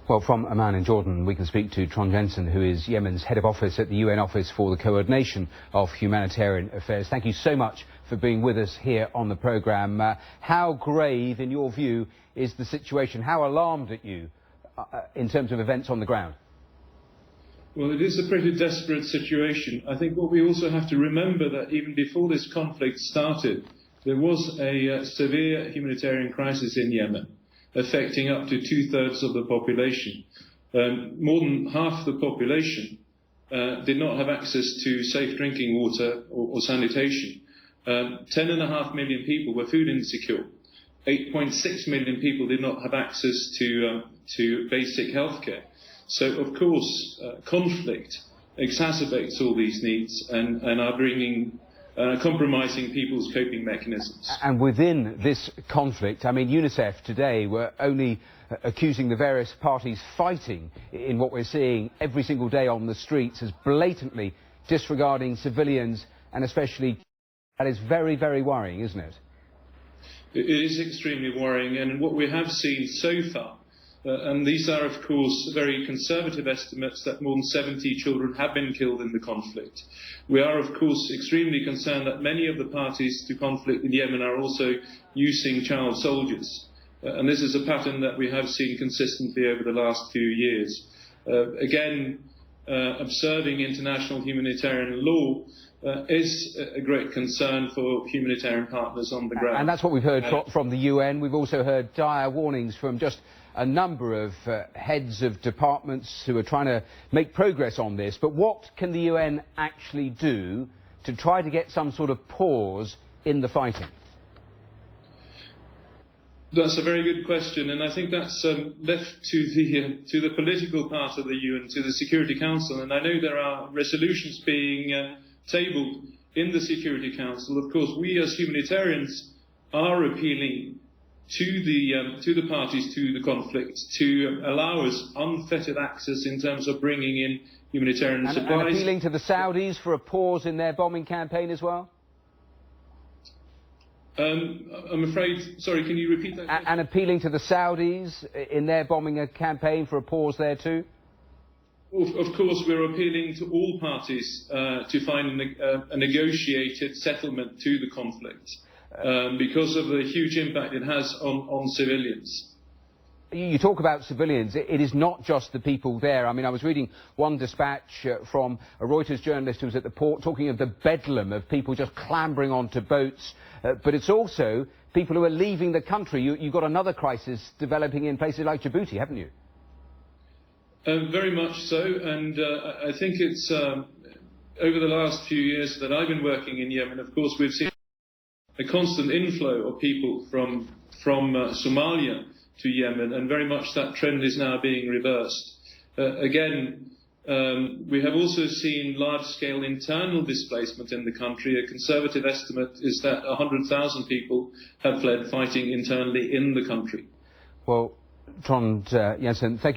Well, from Amman in Jordan, we can speak to Trond Jensen, who is Yemen's head of office at the UN Office for the Coordination of Humanitarian Affairs. Thank you so much for being with us here on the programme. How grave, in your view, is the situation? How alarmed are you in terms of events on the ground? Well, it is a pretty desperate situation. I think what we also have to remember that even before this conflict started, there was a severe humanitarian crisis in Yemen, affecting up to 2/3 of the population. More than half the population did not have access to safe drinking water or sanitation. 10.5 million people were food insecure. 8.6 million people did not have access to basic healthcare. So, of course, conflict exacerbates all these needs and are bringing compromising people's coping mechanisms. And within this conflict, I mean, UNICEF today were only accusing the various parties fighting in what we're seeing every single day on the streets as blatantly disregarding civilians, and especially, that is very, very worrying, isn't it? It is extremely worrying, and what we have seen so far, and these are, of course, very conservative estimates, that more than 70 children have been killed in the conflict. We are, of course, extremely concerned that many of the parties to conflict in Yemen are also using child soldiers. And this is a pattern that we have seen consistently over the last few years. Again, observing international humanitarian law is a great concern for humanitarian partners on the ground. And that's what we've heard from the UN. We've also heard dire warnings from just a number of heads of departments who are trying to make progress on this. But what can the UN actually do to try to get some sort of pause in the fighting? That's a very good question, and I think that's left to the political part of the UN, to the Security Council. And I know there are resolutions being tabled in the Security Council. Of course, we as humanitarians are appealing to the parties to the conflict to allow us unfettered access in terms of bringing in humanitarian supplies. And appealing to the Saudis for a pause in their bombing campaign as well? I'm afraid, sorry, can you repeat that? And appealing to the Saudis in their bombing campaign for a pause there too? Of course, we're appealing to all parties to find a negotiated settlement to the conflict because of the huge impact it has on civilians. You talk about civilians. It is not just the people there. I mean, I was reading one dispatch from a Reuters journalist who was at the port talking of the bedlam of people just clambering onto boats. But it's also people who are leaving the country. You've got another crisis developing in places like Djibouti, haven't you? Very much so. And I think it's over the last few years that I've been working in Yemen, of course, we've seen a constant inflow of people from Somalia to Yemen, and very much that trend is now being reversed. Again, we have also seen large-scale internal displacement in the country. A conservative estimate is that 100,000 people have fled fighting internally in the country. Well, Trond Jensen, thank you.